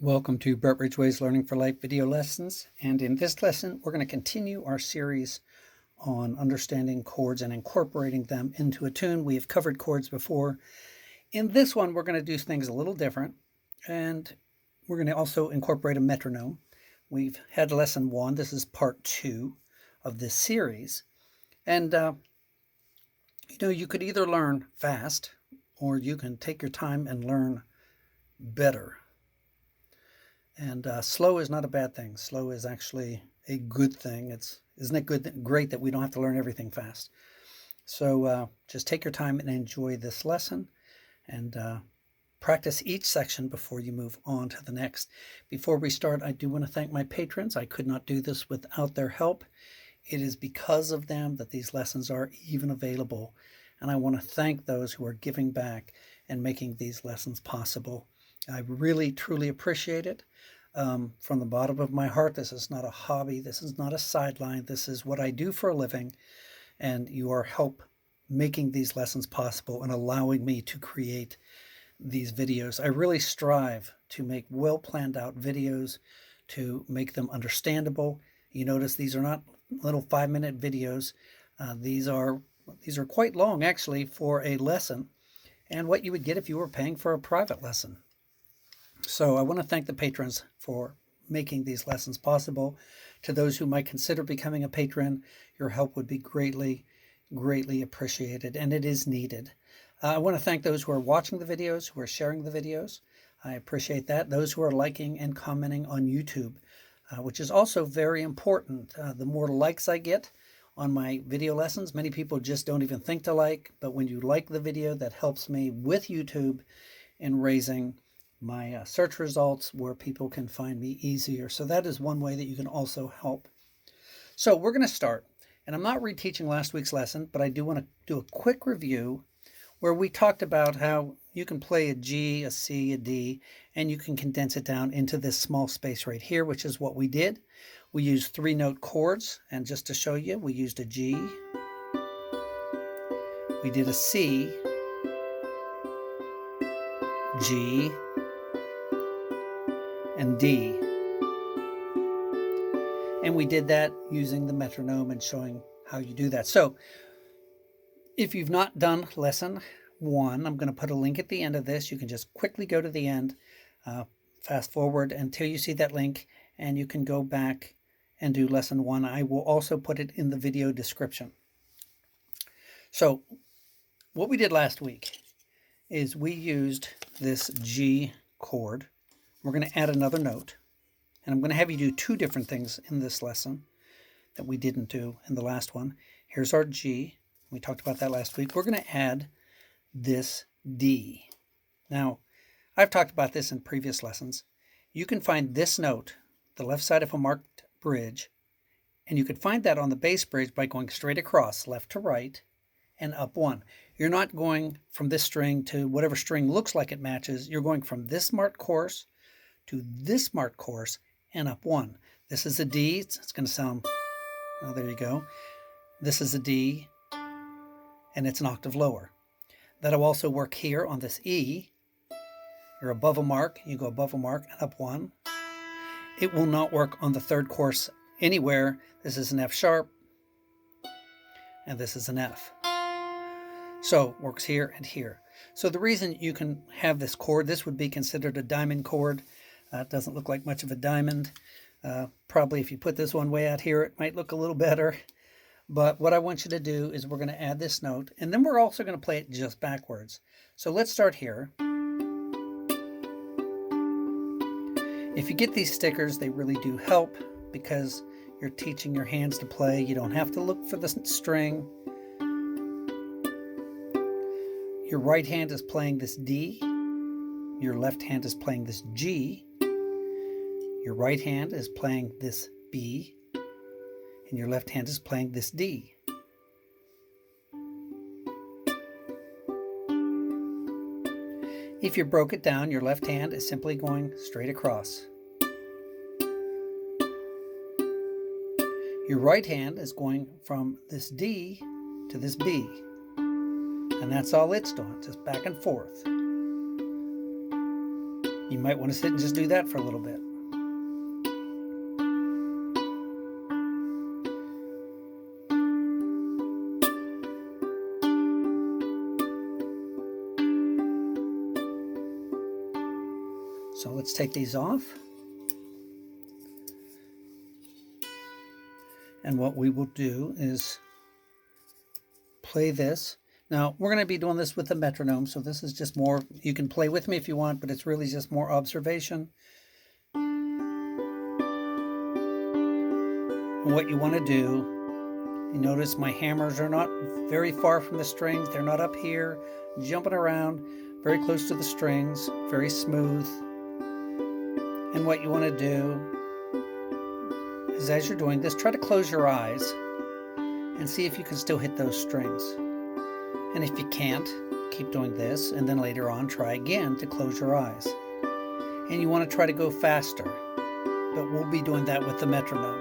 Welcome to Brett Ridgeway's Learning for Life video lessons, and in this lesson we're going to continue our series on understanding chords and incorporating them into a tune. We have covered chords before. In this one we're going to do things a little different, and we're going to also incorporate a metronome. We've had lesson 1. This is part 2 of this series, and you could either learn fast or you can take your time and learn better. And slow is not a bad thing. Slow is actually a good thing. Isn't it great that we don't have to learn everything fast? So just take your time and enjoy this lesson, and practice each section before you move on to the next. Before we start, I do want to thank my patrons. I could not do this without their help. It is because of them that these lessons are even available, and I want to thank those who are giving back and making these lessons possible. I really, truly appreciate it. From the bottom of my heart, this is not a hobby. This is not a sideline. This is what I do for a living, and your help making these lessons possible and allowing me to create these videos. I really strive to make well planned out videos, to make them understandable. You notice these are not little 5-minute videos. These are quite long, actually, for a lesson, and what you would get if you were paying for a private lesson. So I want to thank the patrons for making these lessons possible. To those who might consider becoming a patron, your help would be greatly, greatly appreciated, and it is needed. I want to thank those who are watching the videos, who are sharing the videos. I appreciate that. Those who are liking and commenting on YouTube, which is also very important. The more likes I get on my video lessons, many people just don't even think to like, but when you like the video, that helps me with YouTube in raising my search results where people can find me easier. So that is one way that you can also help. So we're going to start, and I'm not reteaching last week's lesson, but I do want to do a quick review where we talked about how you can play a G, a C, a D, and you can condense it down into this small space right here, which is what we did. We used 3-note chords, and just to show you, we used a G, we did a C, G, and D. And we did that using the metronome and showing how you do that. So if you've not done lesson 1, I'm going to put a link at the end of this. You can just quickly go to the end, fast forward until you see that link, and you can go back and do lesson 1. I will also put it in the video description. So what we did last week is we used this G chord. We're going to add another note, and I'm going to have you do 2 different things in this lesson that we didn't do in the last one. Here's our G. We talked about that last week. We're going to add this D. Now, I've talked about this in previous lessons. You can find this note, the left side of a marked bridge, and you can find that on the bass bridge by going straight across, left to right, and up 1. You're not going from this string to whatever string looks like it matches. You're going from this marked course to this marked course and up 1. This is a D. It's going to sound, oh, there you go. This is a D, and it's an octave lower. That'll also work here on this E. You're above a mark, you go above a mark and up 1. It will not work on the 3rd course anywhere. This is an F sharp, and this is an F. So works here and here. So the reason you can have this chord, this would be considered a diamond chord. It doesn't look like much of a diamond. Probably if you put this one way out here, it might look a little better. But what I want you to do is we're going to add this note, and then we're also going to play it just backwards. So let's start here. If you get these stickers, they really do help because you're teaching your hands to play. You don't have to look for the string. Your right hand is playing this D. Your left hand is playing this G. Your right hand is playing this B, and your left hand is playing this D. If you broke it down, your left hand is simply going straight across. Your right hand is going from this D to this B, and that's all it's doing, just back and forth. You might want to sit and just do that for a little bit. So let's take these off. And what we will do is play this. Now, we're going to be doing this with the metronome, so this is just more, you can play with me if you want, but it's really just more observation. And what you want to do, you notice my hammers are not very far from the strings. They're not up here, jumping around, very close to the strings, very smooth. And what you want to do is, as you're doing this, try to close your eyes and see if you can still hit those strings. And if you can't, keep doing this, and then later on try again to close your eyes. And you want to try to go faster, but we'll be doing that with the metronome.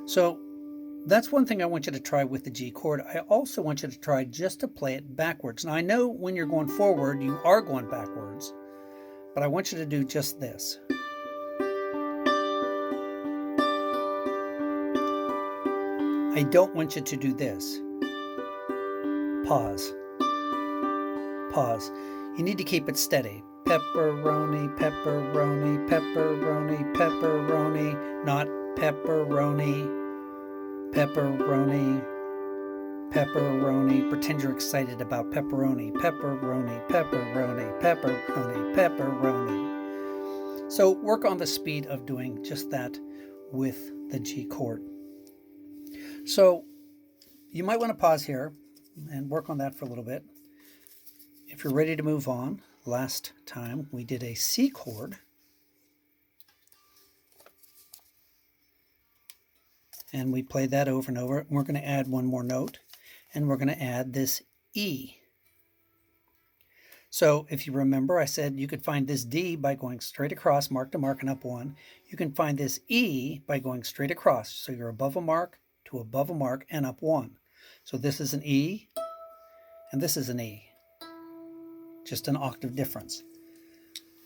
So that's one thing I want you to try with the G chord. I also want you to try just to play it backwards. Now I know when you're going forward, you are going backwards, but I want you to do just this. I don't want you to do this. Pause. Pause. You need to keep it steady. Pepperoni, pepperoni, pepperoni, pepperoni, not pepperoni, pepperoni, pepperoni. Pretend you're excited about pepperoni, pepperoni, pepperoni, pepperoni, pepperoni. So work on the speed of doing just that with the G chord. So you might want to pause here and work on that for a little bit. If you're ready to move on, last time we did a C chord. And we played that over and over. We're going to add one more note, and we're going to add this E. So if you remember, I said you could find this D by going straight across, mark to mark, and up one. You can find this E by going straight across. So you're above a mark to above a mark and up one. So this is an E, and this is an E. Just an octave difference.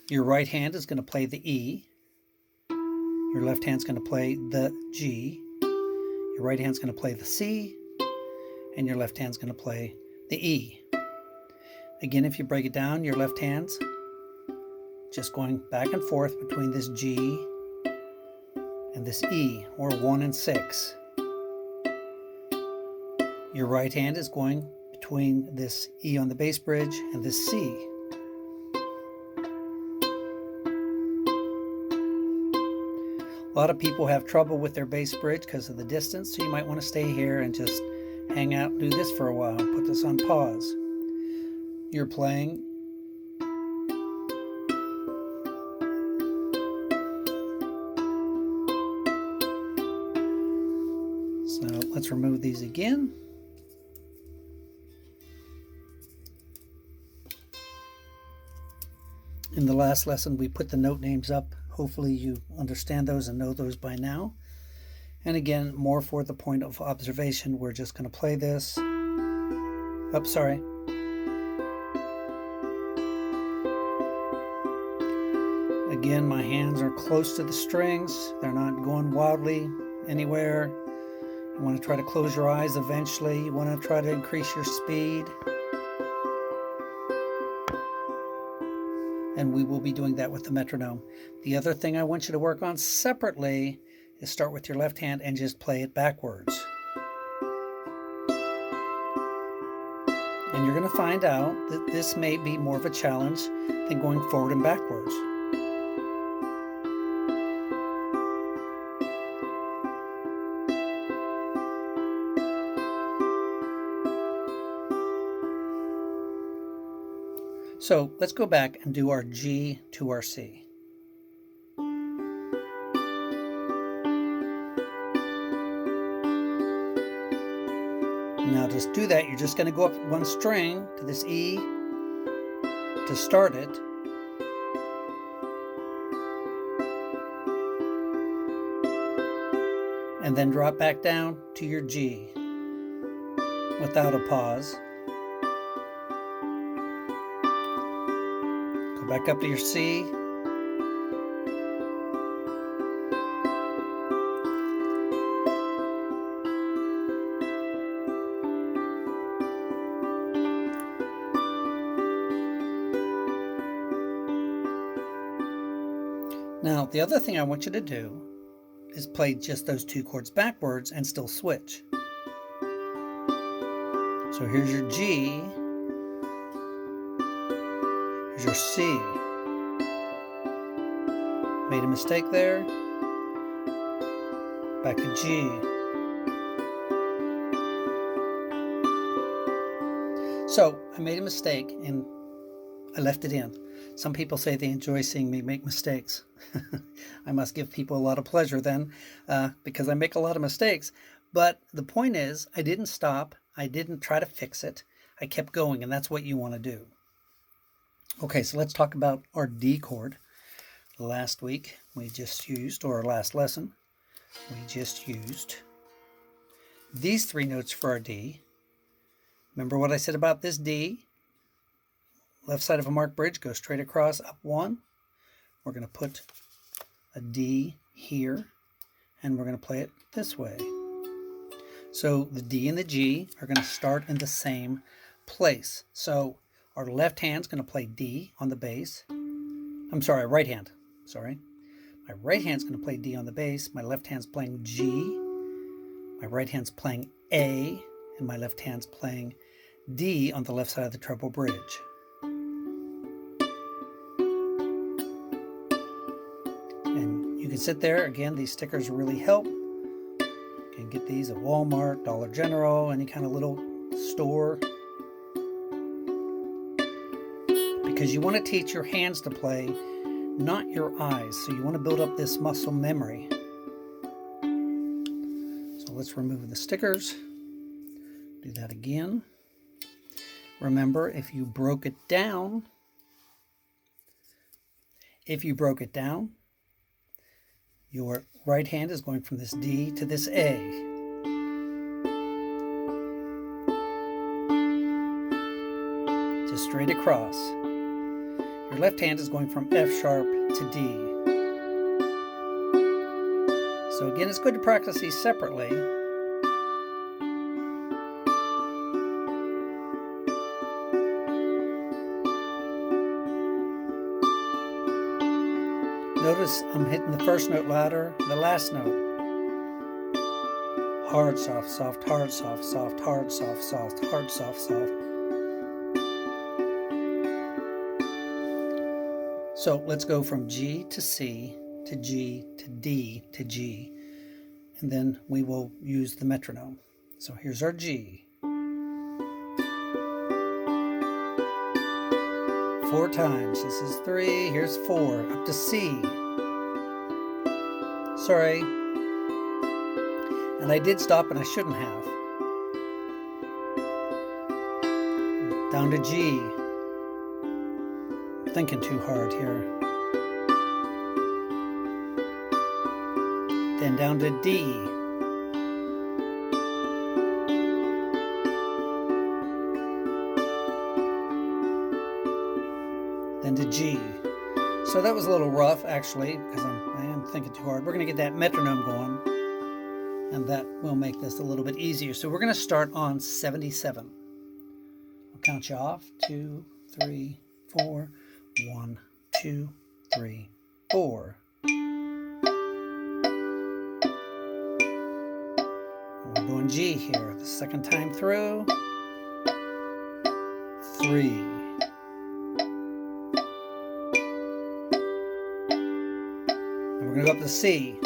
Your right hand is going to play the E. Your left hand's going to play the G. Your right hand's going to play the C. And your left hand's going to play the E. Again, if you break it down, your left hand's just going back and forth between this G and this E, or 1 and 6. Your right hand is going between this E on the bass bridge and this C. A lot of people have trouble with their bass bridge because of the distance, so you might want to stay here and just hang out and do this for a while. Put this on pause. You're playing so let's remove these again. In the last lesson, we put the note names up. Hopefully you understand those and know those by now. And again, more for the point of observation, we're just going to play this. Oh, sorry. Again, my hands are close to the strings. They're not going wildly anywhere. You want to try to close your eyes eventually. You want to try to increase your speed. And we will be doing that with the metronome. The other thing I want you to work on separately is start with your left hand and just play it backwards. And you're going to find out that this may be more of a challenge than going forward and backwards. So let's go back and do our G to our C. Now to do that, you're just going to go up one string to this E to start it. And then drop back down to your G without a pause. back up to your C. Now, the other thing I want you to do is play just those two chords backwards and still switch. So here's your G, here's your C. Made a mistake there. Back to G. So I made a mistake and I left it in. Some people say they enjoy seeing me make mistakes. I must give people a lot of pleasure then, because I make a lot of mistakes. But the point is, I didn't stop. I didn't try to fix it. I kept going, and that's what you want to do. Okay, so let's talk about our D chord. Last week we just used, or our last lesson, we just used these three notes for our D. Remember what I said about this D? Left side of a marked bridge, go straight across, up one. We're going to put a D here, and we're going to play it this way. So the D and the G are going to start in the same place. So our left hand's going to play D on the bass. I'm sorry, right hand. Sorry. My right hand's going to play D on the bass. My left hand's playing G. My right hand's playing A, and my left hand's playing D on the left side of the treble bridge. And you can sit there. Again, these stickers really help. You can get these at Walmart, Dollar General, any kind of little store. Because you want to teach your hands to play, not your eyes. So you want to build up this muscle memory. So let's remove the stickers. Do that again. Remember, if you broke it down, your right hand is going from this D to this A. Just straight across. Your left hand is going from F sharp to D. So again, it's good to practice these separately. Notice I'm hitting the first note louder, the last note. Hard, soft, soft, hard, soft, soft, hard, soft, soft, hard, soft, soft. So let's go from G to C to G to D to G, and then we will use the metronome. So here's our G. 4 times. This is 3. Here's 4. Up to C. Sorry. And I did stop and I shouldn't have. Down to G. I'm thinking too hard here. Then down to D. Then to G. So that was a little rough, actually, because I am thinking too hard. We're going to get that metronome going, and that will make this a little bit easier. So we're going to start on 77. I'll count you off. 2, 3, 4. 1, 2, 3, 4. We're going G here. The second time through. 3. We're going to go up to C.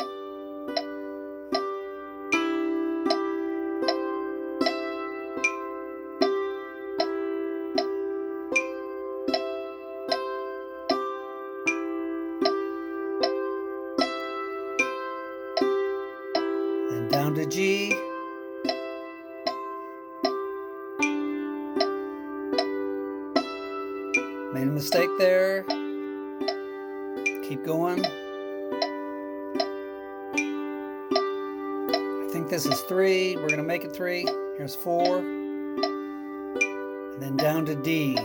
Then down to G. Made a mistake there. Keep going. I think this is 3. We're going to make it 3. Here's 4. And then down to D.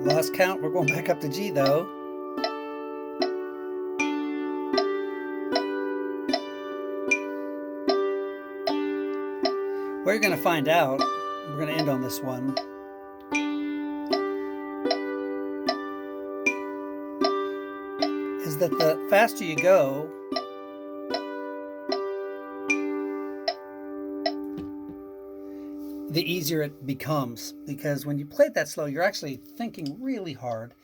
Lost count. We're going back up to G though. What you're going to find out, we're going to end on this one, is that the faster you go, the easier it becomes, because when you play it that slow, you're actually thinking really hard.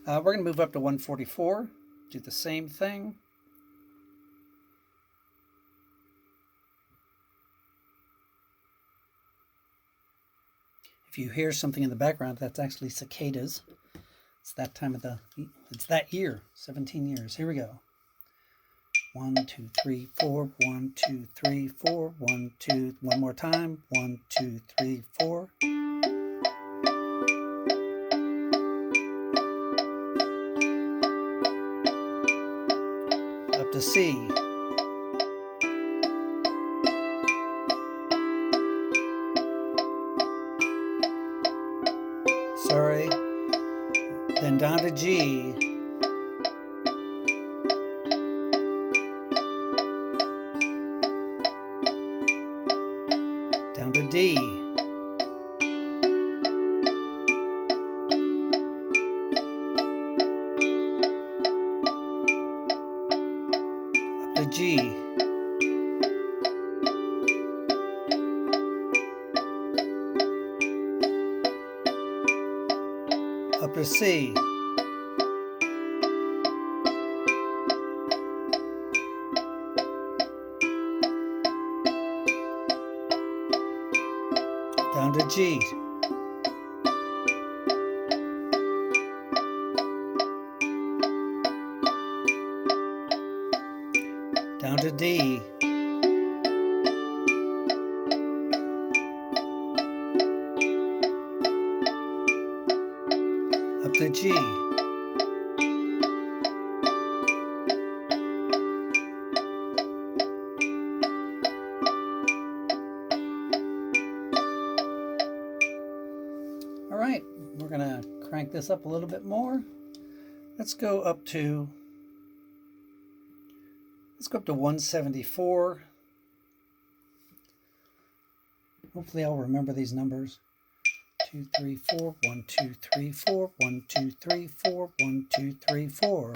We're going to move up to 144, do the same thing. If you hear something in the background, that's actually cicadas. It's that time of it's that year, 17 years. Here we go. 1, 2, 3, 4, 1, 2, 3, 4, 1, 2, one more time. 1, 2, 3, 4. Up to C. Sorry. Then down to G. Down to D. Up to G. Up to C. Down to G. Down to D. Up to G. All right, we're going to crank this up a little bit more. Let's go up to 174. Hopefully I'll remember these numbers. 2, 3, 4, 1, 2, 3, 4, 1, 2, 3, 4, 1, 2, 3, 4.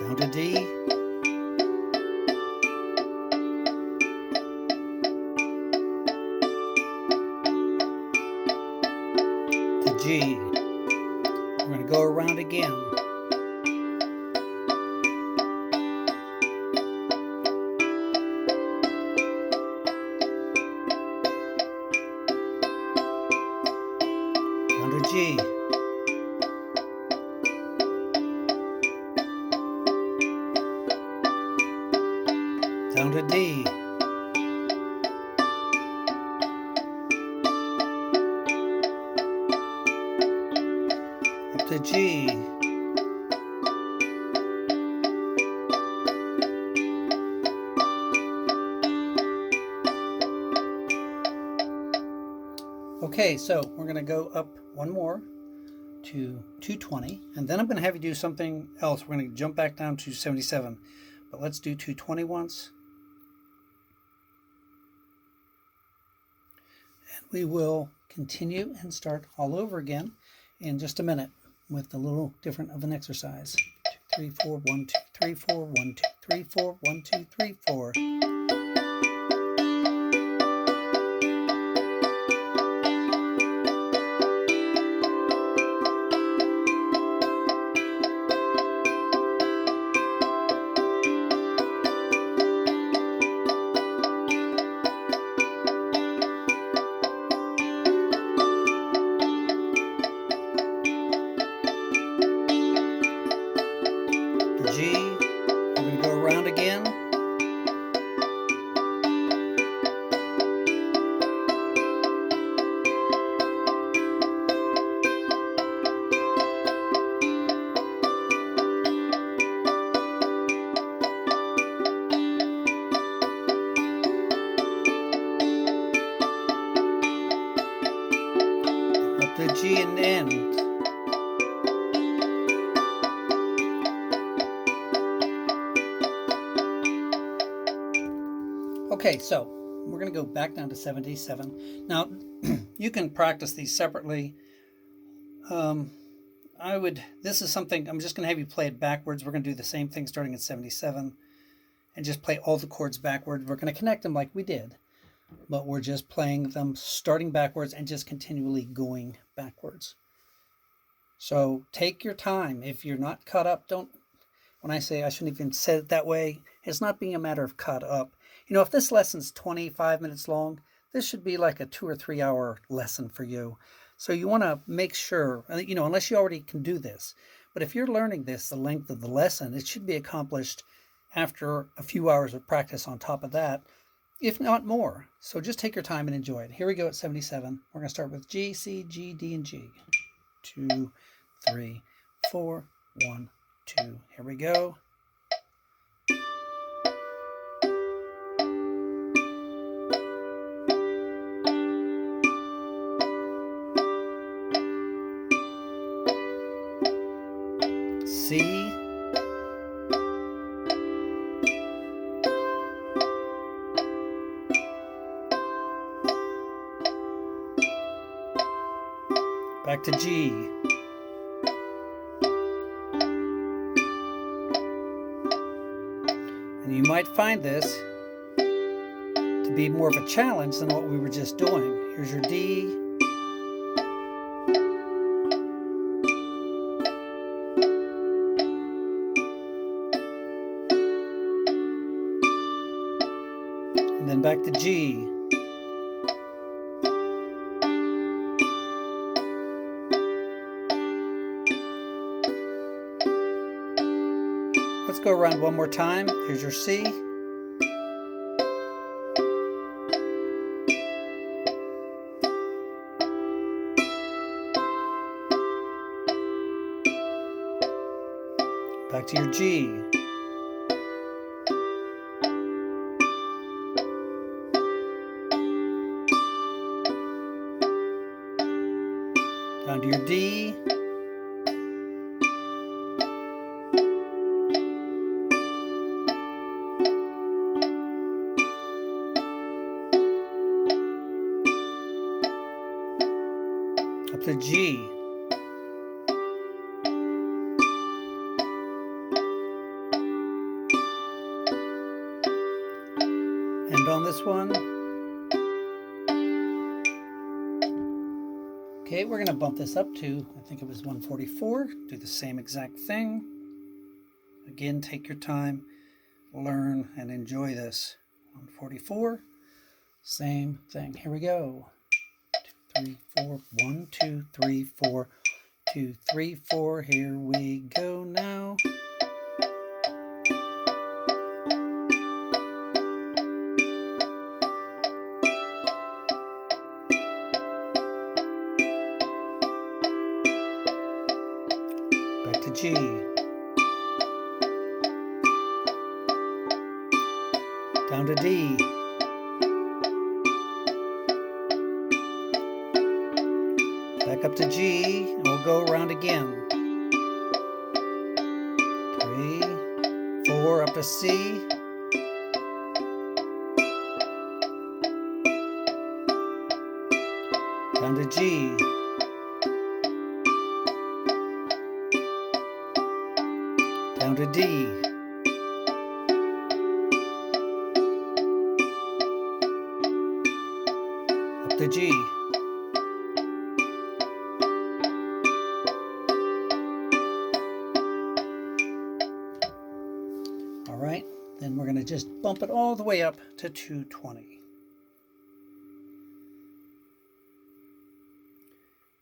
Down to D. To G. We're going to go around again. Down to G. Down to D. Up to G. Okay, so we're going to go up one more to 220, and then I'm going to have you do something else. We're going to jump back down to 77, but let's do 220 once. And we will continue and start all over again in just a minute with a little different of an exercise. 2, 3, 4, 1, 2, 3, 4, 1, 2, 3, 4, 1, 2, 3, 4. G, we're going to go around again. the G and end. Okay, so we're going to go back down to 77. Now, you can practice these separately. This is something, I'm just going to have you play it backwards. We're going to do the same thing starting at 77 and just play all the chords backwards. We're going to connect them like we did, but we're just playing them starting backwards and just continually going backwards. So take your time. If you're not caught up, when I say I shouldn't even say it that way, it's not being a matter of caught up. You know, if this lesson's 25 minutes long, this should be like a 2 or 3 hour lesson for you. So you want to make sure, you know, unless you already can do this, but if you're learning this, the length of the lesson, it should be accomplished after a few hours of practice on top of that, if not more. So just take your time and enjoy it. Here we go at 77. We're going to start with G, C, G, D, and G. 2, 3, 4, 1, 2. Here we go. C, back to G, and you might find this to be more of a challenge than what we were just doing. Here's your D, and then back to G. Let's go around one more time. Here's your C. Back to your G. Down to your D. Up to G. And on this one. Okay, we're going to bump this up to, I think it was 144. Do the same exact thing. Again, take your time, learn, and enjoy this. 144. Same thing. Here we go. 2, 3, 4. 1, 2, 3, 4. 2, 3, 4. Here we go now. Back to G. Down to D. Back up to G, and we'll go around again. 3, 4, up to C. Down to G. Down to D. Up to G. All right, then we're going to just bump it all the way up to 220.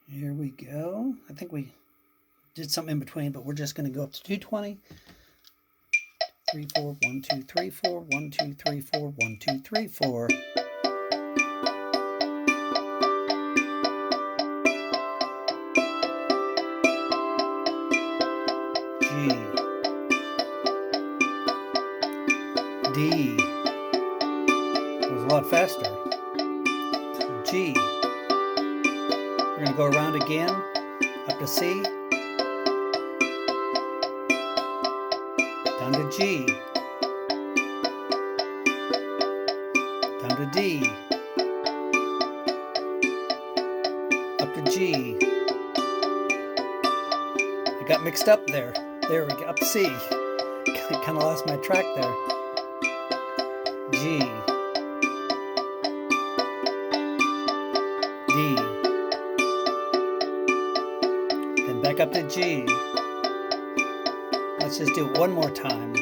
Here we go. I think we did something in between, but we're just going to go up to 220. 3, 4, 1, 2, 3, 4, 1, 2, 3, 4, 1, 2, 3, 4. G. D. It was a lot faster. G. We're going to go around again, up to C, down to G, down to D, up to G. I got mixed up there. There we go, up C. Kind of lost my track there. G, D, then back up to G. Let's just do it one more time.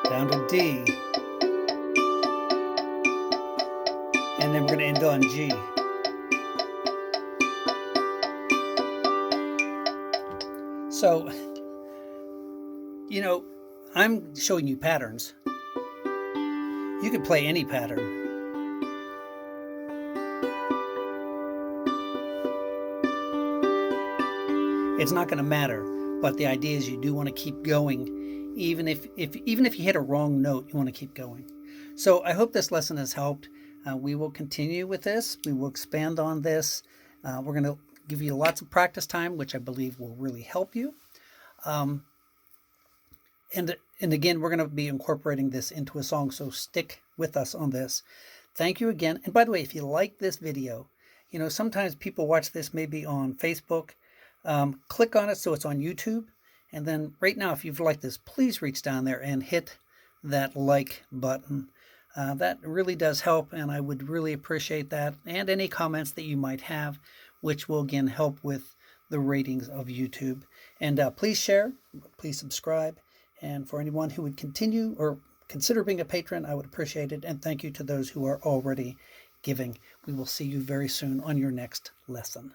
Down to D. And then we're going to end on G. So, you know, I'm showing you patterns. You could play any pattern. It's not going to matter, but the idea is you do want to keep going. Even if you hit a wrong note, you want to keep going. So I hope this lesson has helped. We will continue with this. We will expand on this. We're going to give you lots of practice time, which I believe will really help you. And again, we're going to be incorporating this into a song, so stick with us on this. Thank you again. And by the way, if you like this video, you know, sometimes people watch this maybe on Facebook. Click on it so it's on YouTube. And then right now, if you've liked this, please reach down there and hit that like button. That really does help, and I would really appreciate that. And any comments that you might have, which will again help with the ratings of YouTube. And please share, please subscribe. And for anyone who would continue or consider being a patron, I would appreciate it. And thank you to those who are already giving. We will see you very soon on your next lesson.